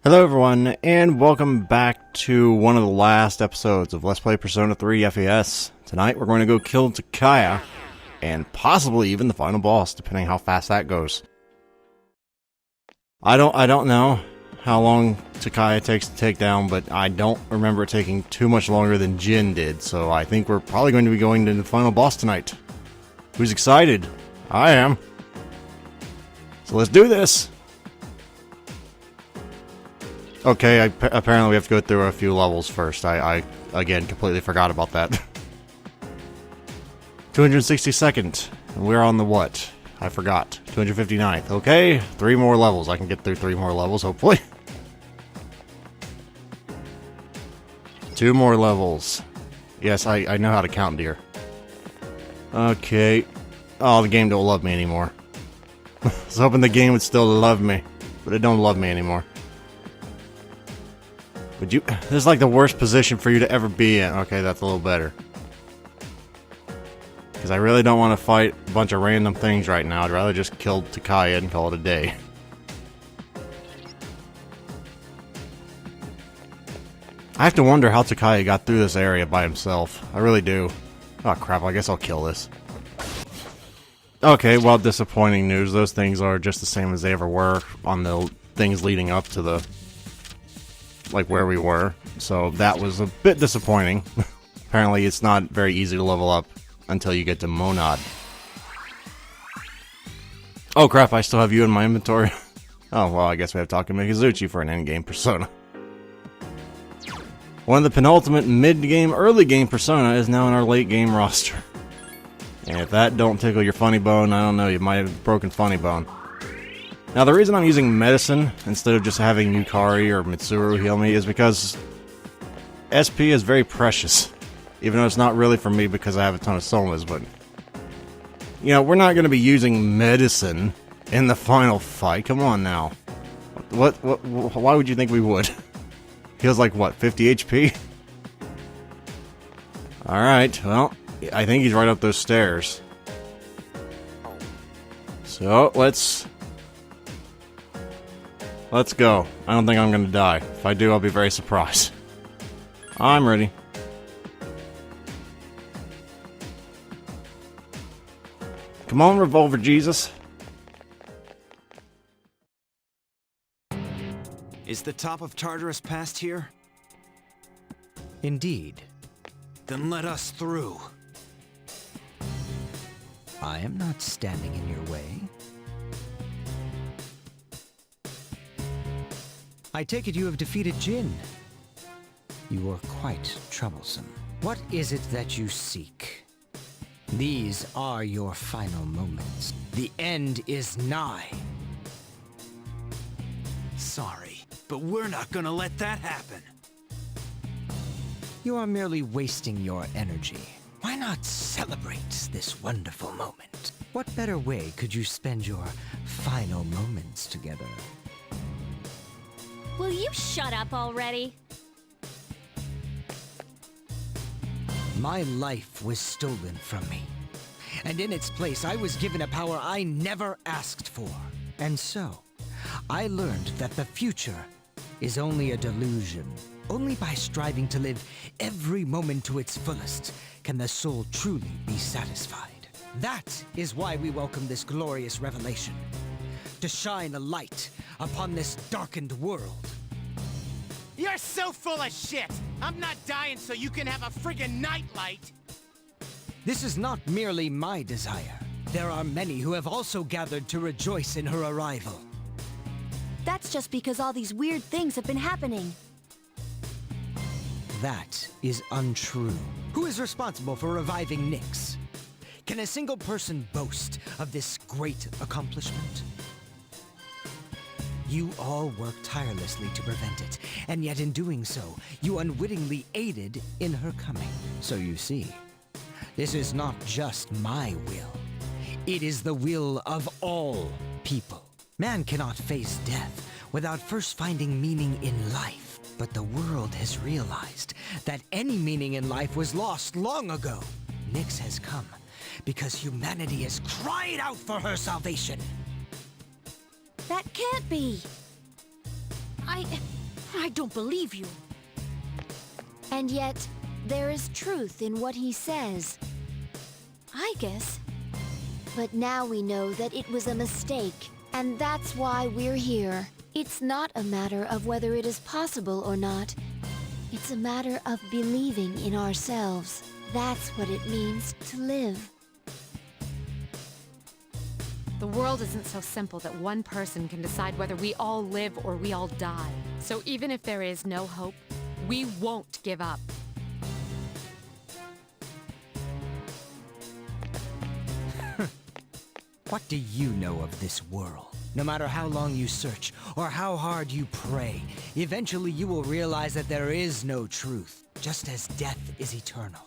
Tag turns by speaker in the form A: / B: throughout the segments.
A: Hello everyone, and welcome back to one of the last episodes of Let's Play Persona 3 FES. Tonight we're going to go kill Takaya, and possibly even the final boss, depending how fast that goes. I don't know how long Takaya takes to take down, but I don't remember it taking too much longer than Jin did, so I think we're probably going to be going to the final boss tonight. Who's excited? I am. So let's do this! Okay, apparently we have to go through a few levels first. I again, completely forgot about that. 262nd. And we're on the what? I forgot. 259th. Okay, 3 more levels. I can get through 3 more levels, hopefully. 2 more levels. Yes, I know how to count, dear. Okay. Oh, the game don't love me anymore. I was hoping the game would still love me, but it don't love me anymore. Would you? This is like the worst position for you to ever be in. Okay, that's a little better. Because I really don't want to fight a bunch of random things right now. I'd rather just kill Takaya and call it a day. I have to wonder how Takaya got through this area by himself. I really do. Oh crap, I guess I'll kill this. Okay, well, disappointing news. Those things are just the same as they ever were on the things leading up to the... like where we were, so that was a bit disappointing. Apparently it's not very easy to level up until you get to Monad. Oh crap, I still have you in my inventory. Oh well, I guess we have Takaya for an endgame persona. One of the penultimate mid-game, early-game persona is now in our late-game roster. And if that don't tickle your funny bone, I don't know, you might have broken funny bone. Now, the reason I'm using medicine instead of just having Yukari or Mitsuru heal me is because SP is very precious. Even though it's not really for me because I have a ton of somas, but... you know, we're not going to be using medicine in the final fight. Come on now. Why would you think we would? Heals like, what, 50 HP? Alright, well, I think he's right up those stairs. So, let's go. I don't think I'm gonna die. If I do, I'll be very surprised. I'm ready. Come on, Revolver Jesus.
B: Is the top of Tartarus past here?
C: Indeed.
B: Then let us through.
C: I am not standing in your way. I take it you have defeated Jin. You are quite troublesome. What is it that you seek? These are your final moments. The end is nigh.
B: Sorry, but we're not gonna let that happen.
C: You are merely wasting your energy. Why not celebrate this wonderful moment? What better way could you spend your final moments together?
D: Will you shut up already?
C: My life was stolen from me. And in its place, I was given a power I never asked for. And so, I learned that the future is only a delusion. Only by striving to live every moment to its fullest can the soul truly be satisfied. That is why we welcome this glorious revelation. To shine a light upon this darkened world.
E: You're so full of shit! I'm not dying so you can have a friggin' nightlight!
C: This is not merely my desire. There are many who have also gathered to rejoice in her arrival.
D: That's just because all these weird things have been happening.
C: That is untrue. Who is responsible for reviving Nyx? Can a single person boast of this great accomplishment? You all worked tirelessly to prevent it, and yet in doing so, you unwittingly aided in her coming. So you see, this is not just my will. It is the will of all people. Man cannot face death without first finding meaning in life. But the world has realized that any meaning in life was lost long ago. Nyx has come because humanity has cried out for her salvation.
D: That can't be. I I don't believe you. And yet, there is truth in what he says. I guess. But now we know that it was a mistake, and that's why we're here. It's not a matter of whether it is possible or not. It's a matter of believing in ourselves. That's what it means to live.
F: The world isn't so simple that one person can decide whether we all live or we all die. So even if there is no hope, we won't give up.
C: What do you know of this world? No matter how long you search, or how hard you pray, eventually you will realize that there is no truth, just as death is eternal.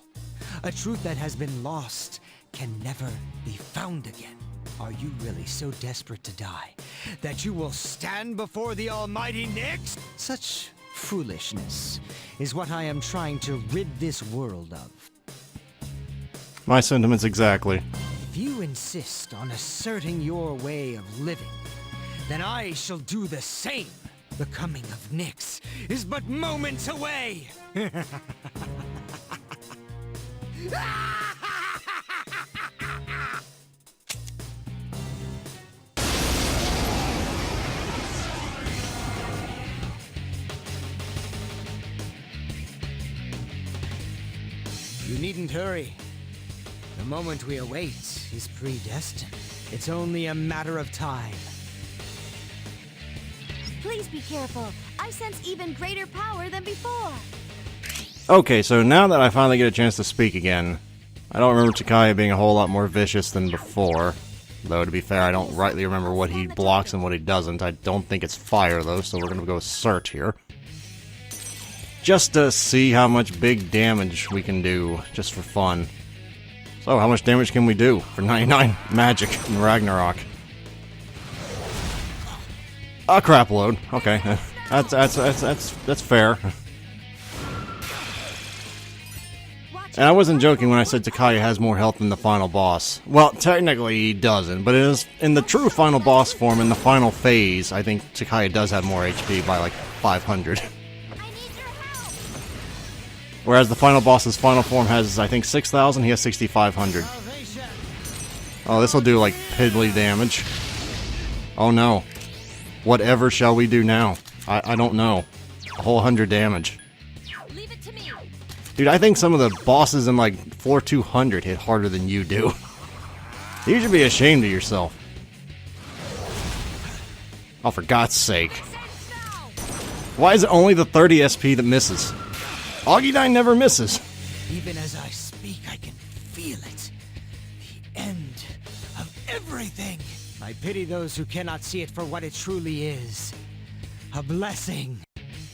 C: A truth that has been lost can never be found again. Are you really so desperate to die that you will stand before the almighty Nyx? Such foolishness is what I am trying to rid this world of.
A: My sentiments exactly.
C: If you insist on asserting your way of living, then I shall do the same. The coming of Nyx is but moments away! You needn't hurry. The moment we await is predestined. It's only a matter of time.
D: Please be careful. I sense even greater power than before.
A: Okay, so now that I finally get a chance to speak again, I don't remember Takaya being a whole lot more vicious than before. Though, to be fair, I don't rightly remember what he blocks and what he doesn't. I don't think it's fire, though, so we're gonna go with Cert here. Just to see how much big damage we can do, just for fun. So, how much damage can we do for 99 magic in Ragnarok? A crap load. Okay, that's fair. And I wasn't joking when I said Takaya has more health than the final boss. Well, technically he doesn't, but it is in the true final boss form, in the final phase, I think Takaya does have more HP by like 500. Whereas the final boss's final form has, I think, 6,000, he has 6,500. Oh, this will do like piddly damage. Oh no. Whatever shall we do now? I don't know. A whole 100 damage.
D: Leave it to me.
A: Dude, I think some of the bosses in like floor 200 hit harder than you do. You should be ashamed of yourself. Oh, for God's sake. Why is it only the 30 SP that misses? Augudine never misses.
C: Even as I speak, I can feel it. The end of everything. I pity those who cannot see it for what it truly is. A blessing.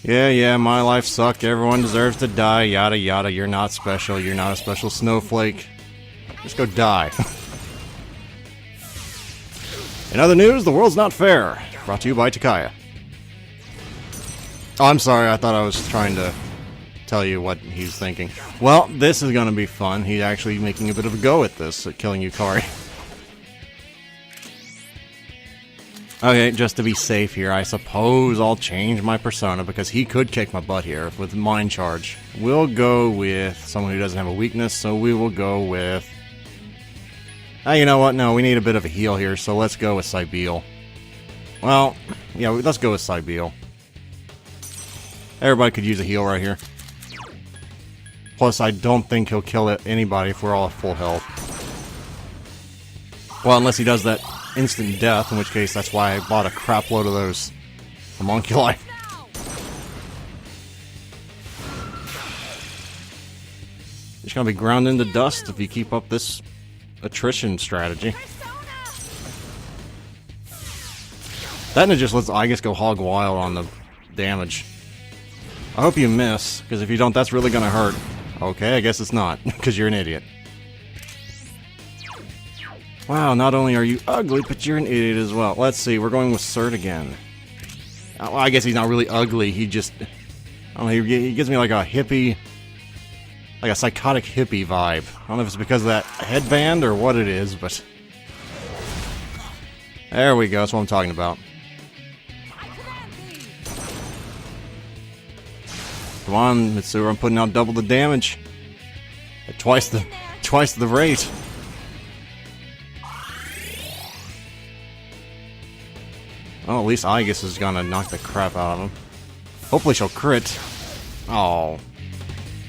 A: Yeah, my life sucked. Everyone deserves to die. Yada yada. You're not special. You're not a special snowflake. Just go die. In other news, the world's not fair. Brought to you by Takaya. Oh, I'm sorry. I thought I was trying to tell you what he's thinking. Well, this is gonna be fun. He's actually making a bit of a go at this, at killing Yukari. Okay, just to be safe here, I suppose I'll change my persona, because he could kick my butt here with Mind Charge. We'll go with someone who doesn't have a weakness, so we will go with... you know what? No, we need a bit of a heal here, so let's go with Cybele. Well, yeah, let's go with Cybele. Everybody could use a heal right here. Plus, I don't think he'll kill anybody if we're all at full health. Well, unless he does that instant death, in which case that's why I bought a crap load of those homunculi. It's gonna be ground into dust if you keep up this attrition strategy. That just lets Aegis go hog wild on the damage. I hope you miss, because if you don't, that's really gonna hurt. Okay, I guess it's not, because you're an idiot. Wow, not only are you ugly, but you're an idiot as well. Let's see, we're going with Cert again. Well, I guess he's not really ugly, he just... I don't know, he gives me like a hippie... like a psychotic hippie vibe. I don't know if it's because of that headband or what it is, but... there we go, that's what I'm talking about. Come on, Mitsuru, I'm putting out double the damage. At twice the rate. Well, at least Aegis is gonna knock the crap out of him. Hopefully she'll crit. Oh.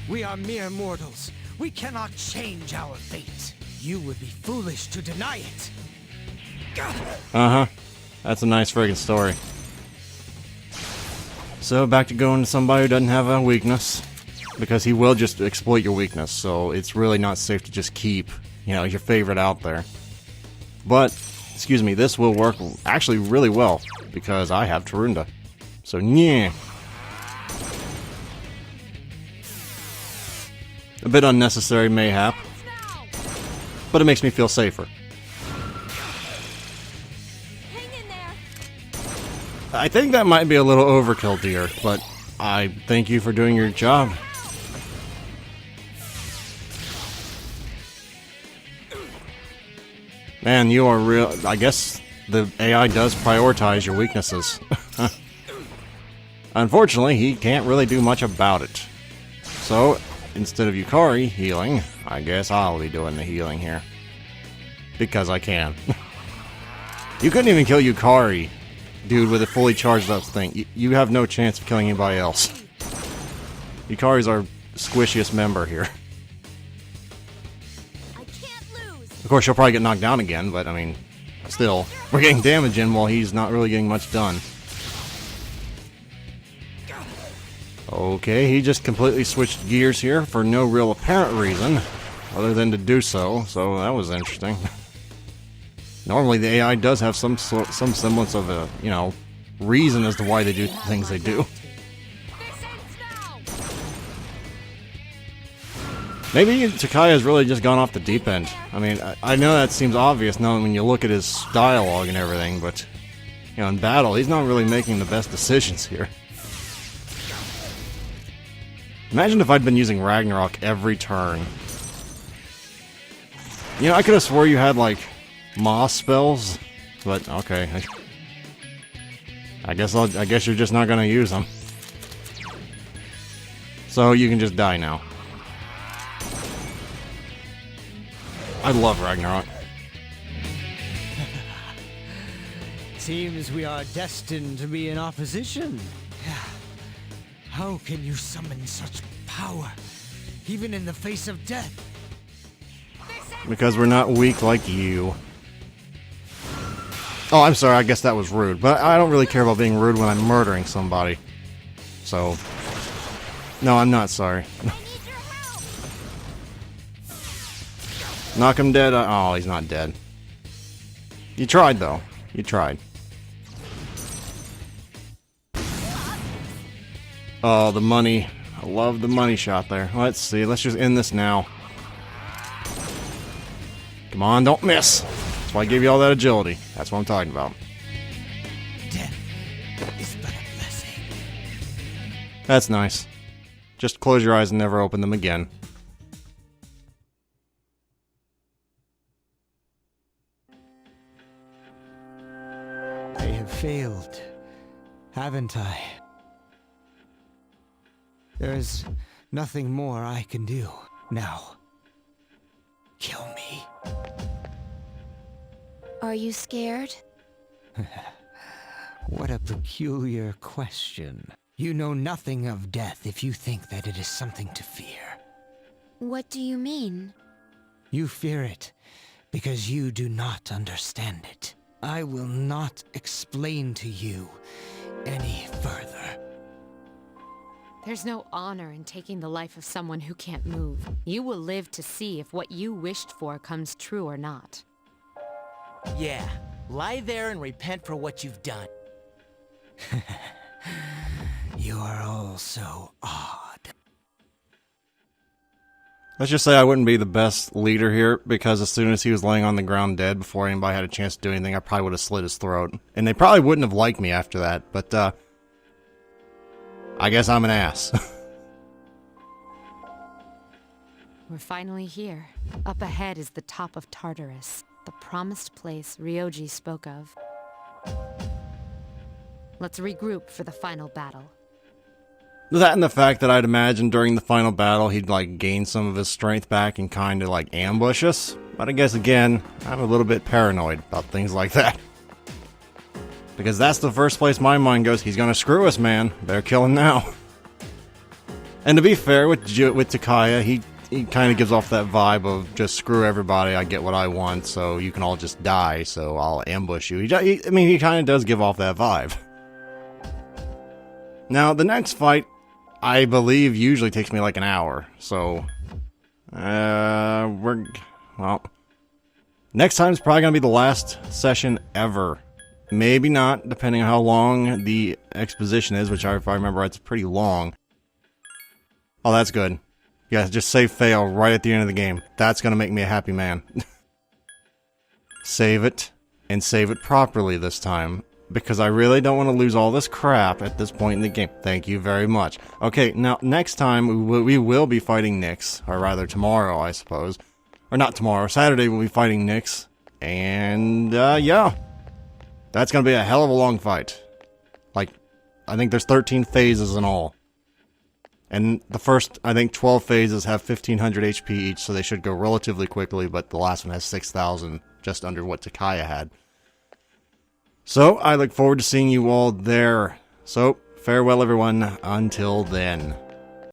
C: We are mere mortals. We cannot change our fate. You would be foolish to deny it.
A: Uh-huh. That's a nice friggin' story. So, back to going to somebody who doesn't have a weakness. Because he will just exploit your weakness, so it's really not safe to just keep, you know, your favorite out there. But, excuse me, this will work actually really well, because I have Tarunda. So, yeah. A bit unnecessary, mayhap. But it makes me feel safer. I think that might be a little overkill, dear, but I thank you for doing your job. Man, you are real. I guess the AI does prioritize your weaknesses. Unfortunately, he can't really do much about it. So, instead of Yukari healing, I guess I'll be doing the healing here. Because I can. You couldn't even kill Yukari, dude, with a fully charged up thing. You have no chance of killing anybody else. Yukari's our squishiest member here. Of course, she'll probably get knocked down again, but I mean, still, we're getting damage in while he's not really getting much done. Okay, he just completely switched gears here for no real apparent reason, other than to do so that was interesting. Normally, the AI does have some semblance of a, you know, reason as to why they do the things they do. Maybe Takaya's really just gone off the deep end. I mean, I know that seems obvious now when you look at his dialogue and everything, but, you know, in battle, he's not really making the best decisions here. Imagine if I'd been using Ragnarok every turn. You know, I could have swore you had, like, Moss spells, but okay. I guess you're just not gonna use them. So you can just die now. I love Ragnarok.
C: Seems we are destined to be in opposition. How can you summon such power, even in the face of death?
A: Because we're not weak like you. Oh, I'm sorry, I guess that was rude. But I don't really care about being rude when I'm murdering somebody. So... No, I'm not sorry. Knock him dead? Oh, he's not dead. You tried, though. You tried. Oh, the money. I love the money shot there. Let's see. Let's just end this now. Come on, don't miss. That's why I gave you all that agility. That's what I'm talking about.
C: Death is but a blessing.
A: That's nice. Just close your eyes and never open them again.
C: I have failed, haven't I? There is nothing more I can do now. Kill me.
D: Are you scared?
C: What a peculiar question. You know nothing of death if you think that it is something to fear.
D: What do you mean?
C: You fear it because you do not understand it. I will not explain to you any further.
F: There's no honor in taking the life of someone who can't move. You will live to see if what you wished for comes true or not.
E: Yeah, lie there and repent for what you've done.
C: You are all so odd.
A: Let's just say I wouldn't be the best leader here, because as soon as he was laying on the ground dead, before anybody had a chance to do anything, I probably would have slit his throat. And they probably wouldn't have liked me after that, but, I guess I'm an ass.
F: We're finally here. Up ahead is the top of Tartarus, the promised place Ryoji spoke of. Let's regroup for the final battle.
A: That and the fact that I'd imagine during the final battle he'd like gain some of his strength back and kind of like ambush us. But I guess again, I'm a little bit paranoid about things like that. Because that's the first place my mind goes, he's gonna screw us, man. Better kill him now. And to be fair with Takaya, he kind of gives off that vibe of just screw everybody, I get what I want, so you can all just die, so I'll ambush you. I mean, he kind of does give off that vibe. Now, the next fight, I believe, usually takes me like an hour, so... well... Next time is probably going to be the last session ever. Maybe not, depending on how long the exposition is, which if I remember, it's pretty long. Oh, that's good. Yeah, just save fail right at the end of the game. That's gonna make me a happy man. Save it, and save it properly this time, because I really don't want to lose all this crap at this point in the game. Thank you very much. Okay, now, next time, we will be fighting Nyx, or rather tomorrow, I suppose. Or not tomorrow, Saturday we'll be fighting Nyx, and, yeah. That's gonna be a hell of a long fight. Like, I think there's 13 phases in all. And the first, I think, 12 phases have 1500 HP each, so they should go relatively quickly, but the last one has 6000, just under what Takaya had. So, I look forward to seeing you all there. So, farewell everyone, until then.